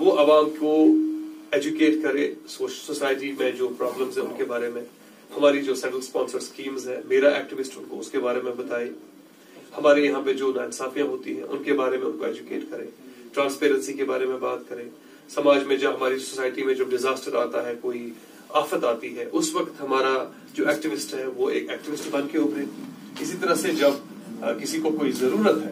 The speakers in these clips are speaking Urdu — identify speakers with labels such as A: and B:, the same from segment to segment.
A: وہ عوام کو ایجوکیٹ کرے سوسائٹی میں جو پرابلمز ہیں ان کے بارے میں، ہماری جو سینٹرل اسپانسر سکیمز ہیں، میرا ایکٹیوسٹ ان کو اس کے بارے میں بتائے، ہمارے یہاں پہ جو ناانصافیاں ہوتی ہیں ان کے بارے میں ان کو ایجوکیٹ کرے، ٹرانسپیرنسی کے بارے میں بات کرے، سماج میں جب ہماری سوسائٹی میں جب ڈیزاسٹر آتا ہے، کوئی آفت آتی ہے، اس وقت ہمارا جو ایکٹیوسٹ ہے وہ ایک ایکٹیوسٹ بن کے ابھرے۔ اسی طرح سے جب کسی کو کوئی ضرورت ہے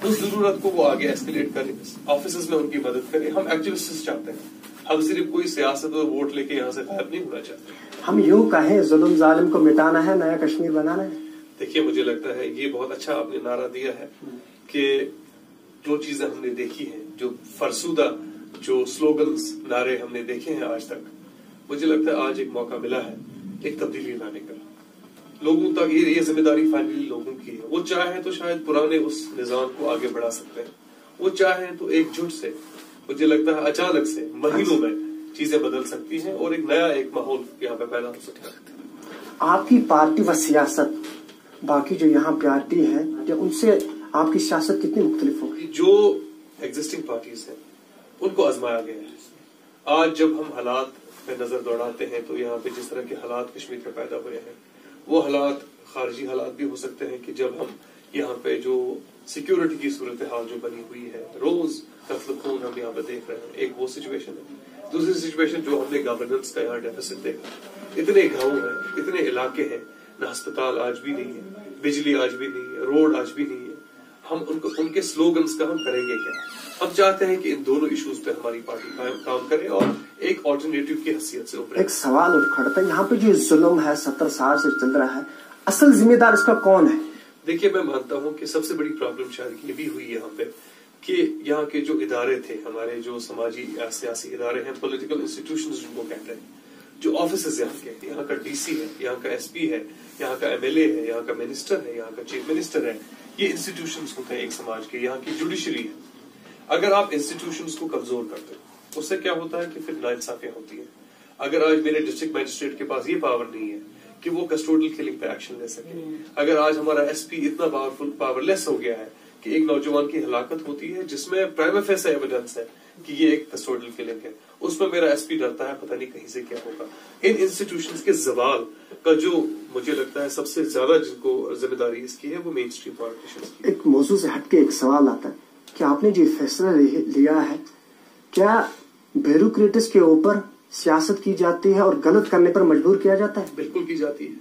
A: اس ضرورت کو وہ آگے ایسکیلیٹ کرے، آفیسز میں ان کی مدد کرے۔ ہم ایکٹیوسٹ چاہتے ہیں، ہم صرف کوئی سیاست اور ووٹ لے کے یہاں سے غائب نہیں ہونا چاہتے۔
B: ہم یوں کہیں ظلم ظالم کو مٹانا ہے، نیا کشمیر بنانا ہے۔
A: دیکھیے مجھے لگتا ہے یہ بہت اچھا آپ نے نعرہ دیا ہے کہ جو چیزیں ہم نے دیکھی ہیں، جو فرسودہ جو سلوگنز نعرے ہم نے دیکھے ہیں آج تک، مجھے لگتا ہے آج ایک موقع ملا ہے ایک تبدیلی لانے کا۔ لوگوں تک یہ ذمہ داری فائنلی لوگوں کی ہے۔ وہ چاہیں تو شاید پرانے اس نظام کو آگے بڑھا سکتے ہیں، وہ چاہیں تو ایک جھٹ سے، مجھے لگتا ہے اچانک سے مہینوں میں چیزیں بدل سکتی ہیں اور ایک نیا ایک ماحول یہاں پہ پیدا ہو سکتا ہے۔
B: آپ کی پارٹی و سیاست باقی جو یہاں پارٹی ہے ان سے آپ کی سیاست کتنی مختلف ہوگی؟
A: جو ایگزسٹنگ پارٹیز ہیں ان کو آزمایا گیا ہے۔ آج جب ہم حالات پہ نظر دوڑاتے ہیں تو یہاں پہ جس طرح کے حالات کشمیر میں پیدا ہوئے ہیں، وہ حالات خارجی حالات بھی ہو سکتے ہیں کہ جب ہم یہاں پہ جو سیکیورٹی کی صورتحال جو بنی ہوئی ہے، روز قتل خون ہم یہاں پہ دیکھ رہے ہیں، ایک وہ سچویشن ہے۔ دوسری سچویشن جو ہم نے گورننس کا یہاں ڈیفیسٹ دیکھا، اتنے گاؤں ہیں، اتنے علاقے ہیں، نہ ہسپتال آج بھی نہیں ہے، بجلی آج بھی نہیں ہے، روڈ آج بھی نہیں ہے۔ ہم ان کے سلوگنز کا ہم کریں گے کیا؟ ہم چاہتے ہیں کہ ان دونوں ایشوز پہ ہماری پارٹی کام کرے اور ایک آلٹرنیٹو کی حیثیت سے ابھرے۔
B: ایک سوال اٹھ کھڑتا ہے، یہاں پہ جو ظلم ہے 70 سال سے چل رہا ہے، اصل ذمہ دار اس کا کون ہے؟
A: دیکھیے میں مانتا ہوں کہ سب سے بڑی پرابلم شاید یہ بھی ہوئی یہاں پہ کہ یہااں کے جو ادارے تھے، ہمارے جو سماجی یا سیاسی ادارے ہیں، پولیٹیکل انسٹیٹیوشنز جن کو کہتے ہیں، جو آفیسز یہاں کا ڈی سی ہے، یہاں کا ایس پی ہے، یہاں کا ایم ایل اے ہے، یہاں کا منسٹر ہے، یہاں کا چیف منسٹر ہے، یہ انسٹیٹیوشنز ہوتے ہیں ایک سماج کے۔ یہاں کی جوڈیشری ہے، اگر آپ انسٹیٹیوشنز کو کمزور کرتے ہیں اس سے کیا ہوتا ہے کہ پھر ناانصافیاں ہوتی ہیں۔ اگر آج میرے ڈسٹرکٹ مجسٹریٹ کے پاس یہ پاور نہیں ہے کہ وہ کسٹوڈل کلنگ پہ ایکشن لے سکے، اگر آج ہمارا ایس پی اتنا پاور لیس ہو گیا ہے کہ ایک نوجوان کی ہلاکت ہوتی ہے جس میں پرائما فیسی ایویڈنس ہے کہ یہ ایک کسٹوڈل کلنگ ہے، اس میں میرا ایس پی ڈرتا ہے پتہ نہیں کہیں سے کیا ہوگا۔ ان انسٹیٹیوشنز کے زوال کا جو مجھے لگتا ہے سب سے زیادہ جن کو ذمہ داری اس کی ہے وہ مین اسٹریم پالیٹیشنز کی۔
B: ایک موضوع سے ہٹ کے ایک سوال آتا ہے کہ آپ نے جو فیصلہ لیا ہے، کیا بیوروکریٹس کے اوپر سیاست کی جاتی ہے اور غلط کرنے پر مجبور کیا جاتا ہے؟
A: بالکل کی جاتی ہے۔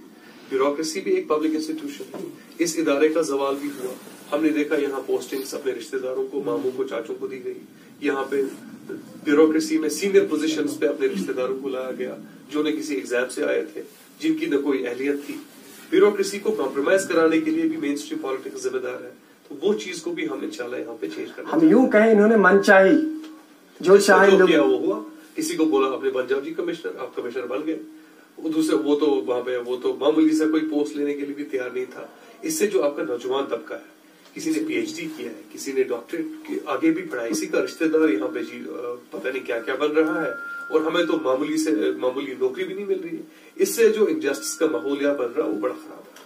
A: بیوروکریسی بھی ایک پبلک انسٹیٹیوشن ہے، اس ادارے کا زوال بھی ہوا۔ ہم نے دیکھا یہاں پوسٹنگز اپنے رشتہ داروں کو، ماموں کو، چاچوں کو دی گئی۔ یہاں پہ بیوروکریسی میں سینئر پوزیشنز پہ اپنے رشتہ داروں کو لایا گیا جو نہ کسی ایگزام سے آئے تھے، جن کی نہ کوئی اہلیت تھی۔ بیوروکریسی کو کمپرومائز کرانے کے لیے بھی مین اسٹریم پالیٹکس ذمہ دار ہے، تو وہ چیز کو بھی ہم انشاءاللہ یہاں پہ چینج کرنا۔
B: ہم یوں کہیں انہوں نے من چاہی جو چاہیں
A: کیا وہ ہوا، کسی کو بولا اپنے بن جاؤ جی کمشنر، آپ کمشنر بن گئے۔ دوسرے وہ تو وہاں پہ وہ تو معمولی سے کوئی پوسٹ لینے کے لیے بھی تیار نہیں تھا۔ اس سے جو آپ کا نوجوان طبقہ ہے، کسی نے پی ایچ ڈی کیا ہے، کسی نے ڈاکٹریٹ آگے بھی پڑھائی، اسی کا رشتہ دار یہاں پہ جی پتہ نہیں کیا کیا بن رہا ہے، اور ہمیں تو معمولی نوکری بھی نہیں مل رہی ہے۔ اس سے جو انجسٹس کا ماحول یہاں بن رہا ہے وہ بڑا خراب ہے۔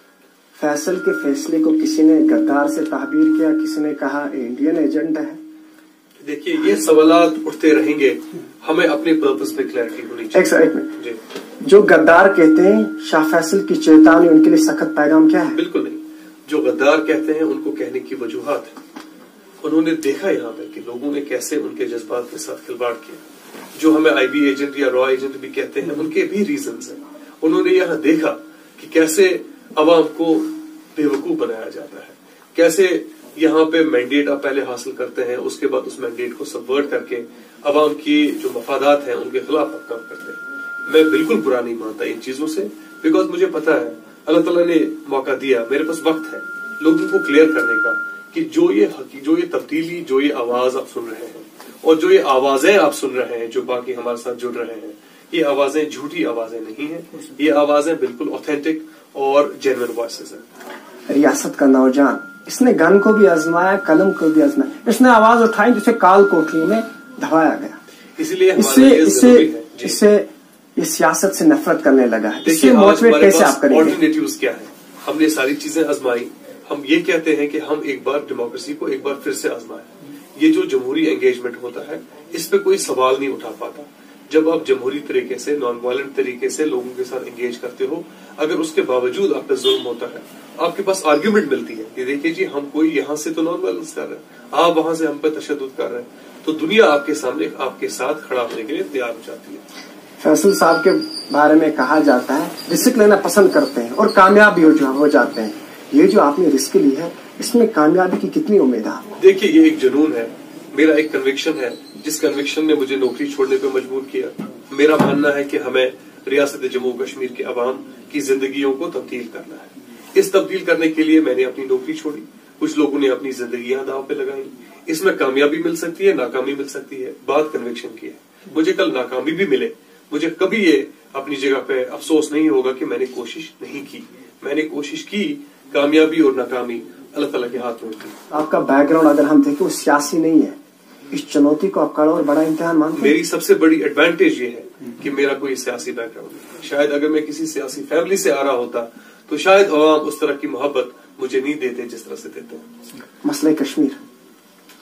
B: فیصل کے فیصلے کو کسی نے غدار سے تعبیر کیا، کسی نے کہا انڈین ایجنٹ ہے۔
A: دیکھیے یہ سوالات اٹھتے رہیں گے، ہمیں اپنے پرپس پہ کلیئرٹی ہونی چاہیے۔
B: ایک منٹ، جو غدار کہتے ہیں شاہ فیصل کی چیتانی ان کے لیے سخت پیغام کیا ہے؟
A: بالکل نہیں، جو غدار کہتے ہیں ان کو کہنے کی وجوہات ہیں۔ انہوں نے دیکھا یہاں پہ کہ لوگوں نے کیسے ان کے جذبات کے ساتھ کھلواڑ کیا۔ جو ہمیں آئی بی ایجنٹ یا را ایجنٹ بھی کہتے ہیں، ان کے بھی ریزنز ہیں۔ انہوں نے یہاں دیکھا کہ کیسے عوام کو بے وقوف بنایا جاتا ہے، کیسے یہاں پہ مینڈیٹ آپ پہلے حاصل کرتے ہیں، اس کے بعد اس مینڈیٹ کو سبورٹ کر کے عوام کی جو مفادات ہیں ان کے خلاف آپ کام کرتے ہیں۔ میں بالکل برا نہیں مانتا ان چیزوں سے، بیکاز مجھے پتا ہے اللہ تعالیٰ نے موقع دیا، میرے پاس وقت ہے لوگوں کو کلیئر کرنے کا کہ جو یہ تبدیلی، جو یہ آواز آپ سن رہے ہیں اور جو یہ آوازیں آپ سن رہے ہیں جو باقی ہمارے ساتھ جڑ رہے ہیں، یہ آوازیں جھوٹی آوازیں نہیں ہیں، یہ آوازیں بالکل اوتھینٹک اور جینوئن وائسز ہیں۔
B: ریاست کا نوجوان، اس نے گن کو بھی آزمایا، قلم کو بھی آزمایا، اس نے آواز اٹھائی جسے کال کوٹری میں دھوایا گیا۔
A: اسی لیے
B: اس سے یہ سیاست سے نفرت کرنے لگا ہے۔ اس سے موٹیویٹ کیسے آپ کریں گے؟
A: آلٹرنیٹیوز کیا ہے؟ ہم نے ساری چیزیں آزمائی، ہم یہ کہتے ہیں کہ ہم ایک بار ڈیموکریسی کو ایک بار پھر سے آزمائیں۔ یہ جو جمہوری انگیجمنٹ ہوتا ہے اس پہ کوئی سوال نہیں اٹھا پاتا. جب آپ جمہوری طریقے سے نان وائلنٹ طریقے سے لوگوں کے ساتھ انگیج کرتے ہو, اگر اس کے باوجود آپ پہ ظلم ہوتا ہے, آپ کے پاس آرگیومنٹ ملتی ہے کہ دیکھیے جی ہم کوئی یہاں سے تو نان وائلنس کر رہے ہیں, آپ وہاں سے ہم پہ تشدد کر رہے ہیں, تو دنیا آپ کے سامنے آپ کے ساتھ کھڑا ہونے کے لیے تیار ہو جاتی ہے.
B: فیصل صاحب کے بارے میں کہا جاتا ہے رسک لینا پسند کرتے ہیں اور کامیاب بھی ہو جاتے ہیں. یہ جو آپ نے رسک لی ہے اس میں کامیابی کی کتنی امید ہے؟
A: دیکھیے یہ ایک جنون ہے, میرا ایک کنوکشن ہے, جس کنوکشن نے مجھے نوکری چھوڑنے پہ مجبور کیا. میرا ماننا ہے کہ ہمیں ریاست جموں کشمیر کے عوام کی زندگیوں کو تبدیل کرنا ہے. اس تبدیل کرنے کے لیے میں نے اپنی نوکری چھوڑی, کچھ لوگوں نے اپنی زندگیاں داؤ پہ لگائی. اس میں کامیابی مل سکتی ہے, ناکامی مل سکتی ہے, بات کنوکشن کی ہے. مجھے کل ناکامی بھی ملے, مجھے کبھی یہ اپنی جگہ پہ افسوس نہیں ہوگا کہ میں نے کوشش نہیں کی. میں نے کوشش کی, کامیابی اور ناکامی اللہ تعالیٰ کے ہاتھ میں ہوتی ہے.
B: آپ کا بیک گراؤنڈ اگر ہم دیکھیں وہ سیاسی نہیں ہے, اس چنوتی کو آپ کا اور بڑا امتحان مانتے ہیں؟
A: میری سب سے بڑی ایڈوانٹیج یہ ہے کہ میرا کوئی سیاسی بیک گراؤنڈ نہیں. شاید اگر میں کسی سیاسی فیملی سے آ رہا ہوتا تو شاید عوام اس طرح کی محبت مجھے نہیں دیتے جس طرح سے دیتے ہیں.
B: مسئلہ کشمیر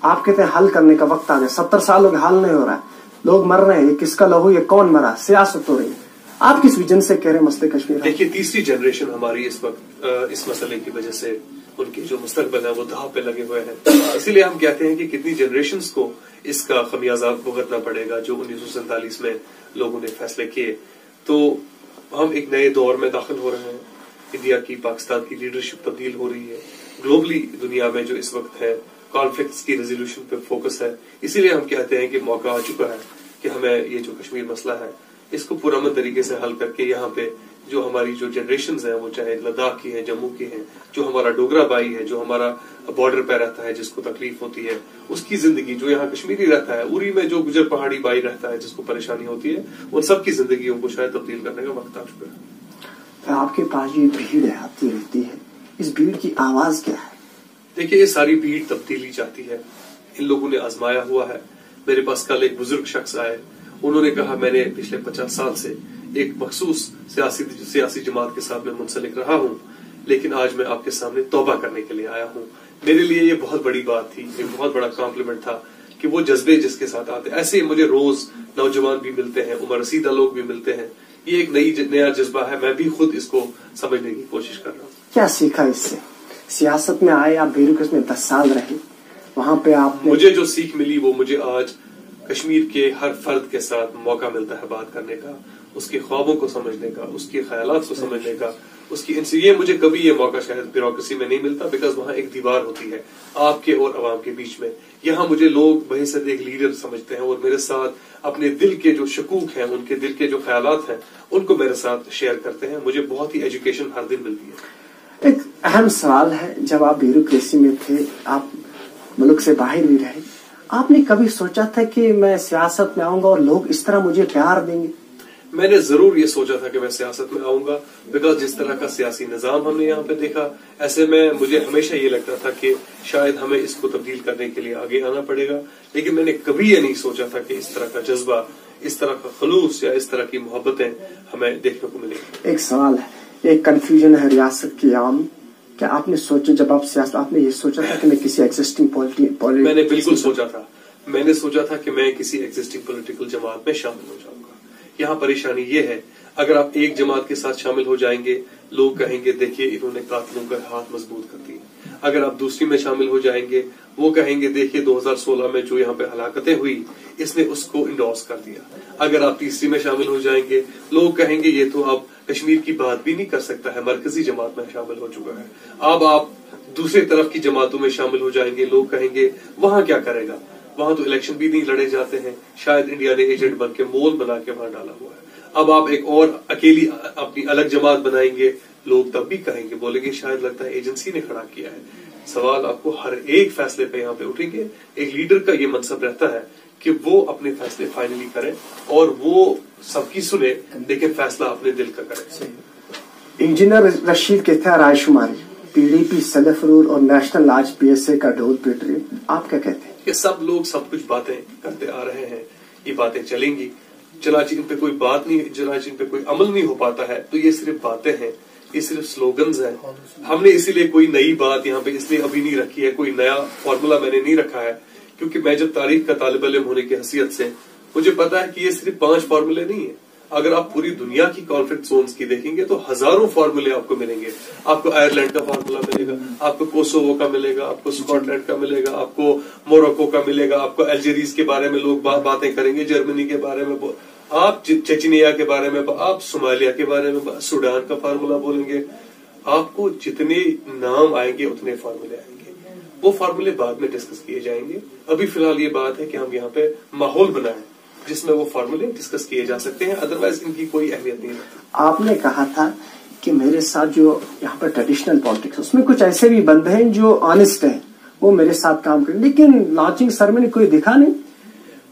B: آپ کہتے ہیں حل کرنے کا وقت آ گیا. 70 سال ہو گئے, حل نہیں ہو رہا ہے, لوگ مر رہے ہیں. یہ کس کا لہو, یہ کون مرا, سیاست ہو رہی ہے. آپ کس ویژن سے کہہ رہے ہیں مسئلہ کشمیر؟
A: دیکھیے تیسری جنریشن ہماری اس وقت اس مسئلے کی وجہ سے ان کی جو مستقبل ہے وہ داؤ پہ لگے ہوئے ہیں. اسی لیے ہم کہتے ہیں کہ کتنی جنریشنز کو اس کا خمیازہ بھگتنا پڑے گا جو 1947 میں لوگوں نے فیصلے کیے. تو ہم ایک نئے دور میں داخل ہو رہے ہیں. انڈیا کی, پاکستان کی لیڈرشپ تبدیل ہو رہی ہے. گلوبلی دنیا میں جو اس وقت ہے کانفلکٹس کی ریزولوشن پہ فوکس ہے. اسی لیے ہم کہتے ہیں کہ موقع آ چکا ہے کہ ہمیں یہ جو کشمیر مسئلہ ہے اس کو پرامن طریقے سے حل کر کے یہاں پہ جو ہماری جو جنریشنز ہیں وہ چاہے لداخ کی ہیں, جموں کی ہیں, جو ہمارا ڈوگرا بھائی ہے, جو ہمارا بارڈر پہ رہتا ہے جس کو تکلیف ہوتی ہے, اس کی زندگی, جو یہاں کشمیری رہتا ہے, اری میں جو گجر پہاڑی بھائی رہتا ہے جس کو پریشانی ہوتی ہے, ان سب کی زندگیوں کو شاید تبدیل کرنے کا وقت آ چکا ہے.
B: آپ کے پاس یہ بھیڑ آتی رہتی ہے, اس بھیڑ کی آواز کیا ہے؟
A: دیکھیے یہ ساری بھیڑ تبدیلی چاہتی ہے. ان لوگوں نے آزمایا ہوا ہے. میرے پاس کل ایک بزرگ شخص آئے, انہوں نے کہا میں نے پچھلے 50 سال سے ایک مخصوص سیاسی جماعت کے ساتھ میں منسلک رہا ہوں, لیکن آج میں آپ کے سامنے توبہ کرنے کے لیے آیا ہوں. میرے لیے یہ بہت بڑی بات تھی, ایک بہت بڑا کمپلیمنٹ تھا کہ وہ جذبے جس کے ساتھ آتے. ایسے مجھے روز نوجوان بھی ملتے ہیں, عمر رسیدہ لوگ بھی ملتے ہیں. یہ ایک نیا جذبہ ہے. میں بھی خود اس کو سمجھنے کی کوشش کر رہا ہوں.
B: کیا سیکھا اس سے؟ سیاست میں آئے آپ, بیروکس میں 10 سال رہے, وہاں پہ آپ
A: مجھے جو سیکھ ملی وہ مجھے آج کشمیر کے ہر فرد کے ساتھ موقع ملتا ہے بات کرنے کا, اس کے خوابوں کو سمجھنے کا, اس کے خیالات کو سمجھنے کا, اس کی یہ مجھے کبھی یہ موقع شاید بیوروکریسی میں نہیں ملتا, بیکاز وہاں ایک دیوار ہوتی ہے آپ کے اور عوام کے بیچ میں. یہاں مجھے لوگ بحیثیت ایک لیڈر سمجھتے ہیں اور میرے ساتھ اپنے دل کے جو شکوک ہیں, ان کے دل کے جو خیالات ہیں, ان کو میرے ساتھ شیئر کرتے ہیں. مجھے بہت ہی ایجوکیشن ہر دن ملتی ہے.
B: ایک اہم سوال ہے, جب آپ بیوروکریسی میں تھے, آپ ملک سے باہر بھی رہے, آپ نے کبھی سوچا تھا کہ میں سیاست میں آؤں گا اور لوگ اس طرح مجھے پیار دیں گے؟
A: میں نے ضرور یہ سوچا تھا کہ میں سیاست میں آؤں گا, بیکاز جس طرح کا سیاسی نظام ہم نے یہاں پہ دیکھا, ایسے میں مجھے ہمیشہ یہ لگتا تھا کہ شاید ہمیں اس کو تبدیل کرنے کے لیے آگے آنا پڑے گا. لیکن میں نے کبھی یہ نہیں سوچا تھا کہ اس طرح کا جذبہ, اس طرح کا خلوص یا اس طرح کی محبتیں ہمیں دیکھنے کو ملیں گی.
B: ایک سوال ہے, ایک کنفیوژن ہے ریاست کی عوام, کیا آپ نے سوچا جب آپ سیاست, آپ نے یہ سوچا تھا کہ میں کسی ایگزسٹنگ
A: میں نے بالکل سوچا تھا. میں نے سوچا تھا کہ میں کسی ایگزسٹنگ پولیٹیکل جماعت میں شامل ہو جاؤں گا. یہاں پریشانی یہ ہے, اگر آپ ایک جماعت کے ساتھ شامل ہو جائیں گے, لوگ کہیں گے دیکھیے انہوں نے قاتلوں کا ہاتھ مضبوط کر دیا. اگر آپ دوسری میں شامل ہو جائیں گے, وہ کہیں گے دیکھیے 2016 میں جو یہاں پہ ہلاکتیں ہوئی اس نے اس کو انڈورس کر دیا. اگر آپ تیسری میں شامل ہو جائیں گے, لوگ کہیں گے یہ تو اب کشمیر کی بات بھی نہیں کر سکتا ہے, مرکزی جماعت میں شامل ہو چکا ہے. اب آپ دوسری طرف کی جماعتوں میں شامل ہو جائیں گے, لوگ کہیں گے وہاں کیا کرے گا, وہاں تو الیکشن بھی نہیں لڑے جاتے ہیں, شاید انڈیا نے ایجنٹ بن کے مول بنا کے وہاں ڈالا ہوا ہے. اب آپ ایک اور اکیلی اپنی الگ جماعت بنائیں گے, لوگ تب بھی کہیں گے, بولیں گے شاید لگتا ہے ایجنسی نے کھڑا کیا ہے. سوال آپ کو ہر ایک فیصلے پہ یہاں پہ اٹھیں گے. ایک لیڈر کا یہ منصب رہتا ہے کہ وہ اپنے فیصلے فائنلی کرے اور وہ سب کی سنے, لیکن فیصلہ اپنے دل کا کرے.
B: انجینئر رشید کہتے ہیں رائے شماری, P D P self rule اور نیشنل آج پی ایس اے کا ڈھول پیٹ رہی, آپ کیا کہتے ہیں؟
A: کہ سب لوگ سب کچھ باتیں کرتے آ رہے ہیں, یہ باتیں چلیں گی, چنانچہ ان پہ کوئی بات نہیں, چنانچہ ان پہ کوئی عمل نہیں ہو پاتا ہے, تو یہ صرف باتیں ہیں, یہ صرف سلوگنز ہیں. ہم نے اسی لیے کوئی نئی بات یہاں پہ اس لیے ابھی نہیں رکھی ہے, کوئی نیا فارمولا میں نے نہیں رکھا ہے کیونکہ میں جب تاریخ کا طالب علم ہونے کی حیثیت سے مجھے پتا ہے کہ یہ صرف 5 فارمولے نہیں ہیں. اگر آپ پوری دنیا کی کانفلکٹ زونز کی دیکھیں گے تو ہزاروں فارمولے آپ کو ملیں گے. آپ کو آئرلینڈ کا فارمولا ملے گا, آپ کو کوسوو کا ملے گا, آپ کو اسکاٹ لینڈ کا ملے گا, آپ کو موروکو کا ملے گا, آپ کو الجیریز کے بارے میں لوگ باتیں کریں گے, جرمنی کے بارے میں, آپ چچنیا کے بارے میں, آپ صومالیہ کے بارے میں, سوڈان کا فارمولا بولیں گے. آپ کو جتنے نام آئیں گے اتنے فارمولے آئیں گے. وہ فارمولے بعد میں ڈسکس کیے جائیں گے. ابھی فی الحال یہ بات ہے کہ ہم یہاں پہ ماحول بنائیں جس میں وہ فارمولے ڈسکس کیے جا سکتے ہیں, ادروائز ان کی کوئی اہمیت نہیں ہے.
B: آپ نے کہا تھا کہ میرے ساتھ جو یہاں پر ٹریڈیشنل پالیٹکس اس میں کچھ ایسے بھی بندے ہیں جو آنےسٹ ہیں, وہ میرے ساتھ کام کریں, لیکن لانچنگ سرمنی کوئی دکھا نہیں.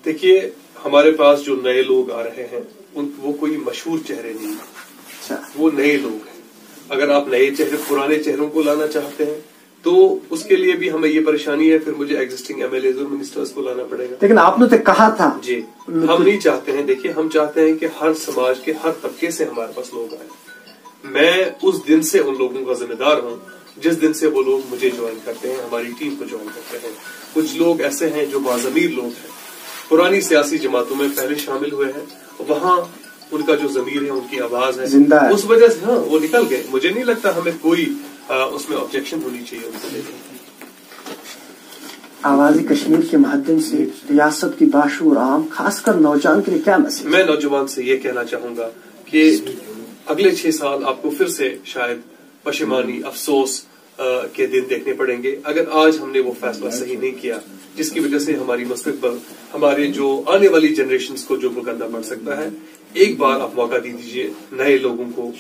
A: دیکھیے ہمارے پاس جو نئے لوگ آ رہے ہیں وہ کوئی مشہور چہرے نہیں ہیں, وہ نئے لوگ ہیں. اگر آپ نئے چہرے پرانے چہروں کو لانا چاہتے ہیں تو اس کے لیے بھی ہمیں یہ پریشانی ہے, پھر مجھے ایگزسٹنگ ایم ایل ایز اور منسٹرز کو لانا پڑے گا.
B: لیکن آپ نے تو کہا تھا
A: جی ہم نہیں چاہتے ہیں. دیکھیے ہم چاہتے ہیں کہ ہر سماج کے ہر طبقے سے ہمارے پاس لوگ آئیں. میں اس دن سے ان لوگوں کا ذمہ دار ہوں جس دن سے وہ لوگ مجھے جوائن کرتے ہیں, ہماری ٹیم کو جوائن کرتے ہیں. کچھ لوگ ایسے ہیں جو باضمیر لوگ ہیں, پرانی سیاسی جماعتوں میں پہلے شامل ہوئے ہیں, وہاں ان کا جو ضمیر ہے, ان کی آواز ہے, اس وجہ سے ہاں وہ نکل گئے. مجھے نہیں لگتا ہمیں کوئی اس میں آبجیکشن ہونی چاہیے ان سے.
B: آواز کشمیر کے مادھیم سے ریاست کی باشعور عام خاص کر نوجوان کے لیے کیا میسج؟
A: میں نوجوان سے یہ کہنا چاہوں گا کہ اگلے 6 سال آپ کو پھر سے شاید پشیمانی افسوس کے دن دیکھنے پڑیں گے اگر آج ہم نے وہ فیصلہ صحیح نہیں کیا جس کی وجہ سے ہماری مستقبل, ہمارے جو آنے والی جنریشنز کو جو گندہ پڑ سکتا ہے. ایک بار آپ موقع دے دیجئے نئے لوگوں کو,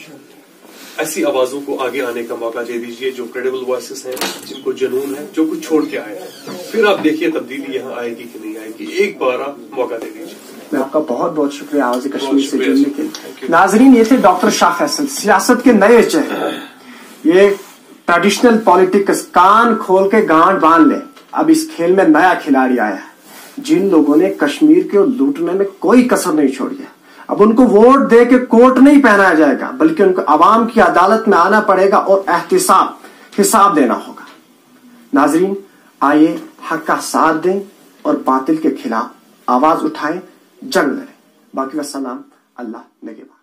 A: ایسی آوازوں کو آگے آنے کا موقع دے دیجئے جو کریڈیبل وائسز ہیں, جن کو جنون ہے, جو کچھ چھوڑ کے آئے ہیں. پھر آپ دیکھیے تبدیلی یہاں آئے گی کہ نہیں آئے گی. ایک بار آپ موقع دے دیجیے.
B: میں آپ کا بہت بہت شکریہ آواز کشمیر سے جڑنے کے لیے. ناظرین یہ تھے ڈاکٹر شاہ فیصل, سیاست کے نئے چہرے. یہ ٹریڈیشنل پالیٹکس کان کھول کے گانٹ باندھ لے, اب اس کھیل میں نیا کھلاڑی آیا ہے. جن لوگوں نے کشمیر کو لوٹنے میں کوئی کسر نہیں چھوڑی ہے, اب ان کو ووٹ دے کے کوٹ نہیں پہنایا جائے گا بلکہ ان کو عوام کی عدالت میں آنا پڑے گا اور احتساب حساب دینا ہوگا. ناظرین آئیے حق کا ساتھ دیں اور باطل کے خلاف آواز اٹھائیں, جنگ لڑیں. باقی والسلام, اللہ نگہبان.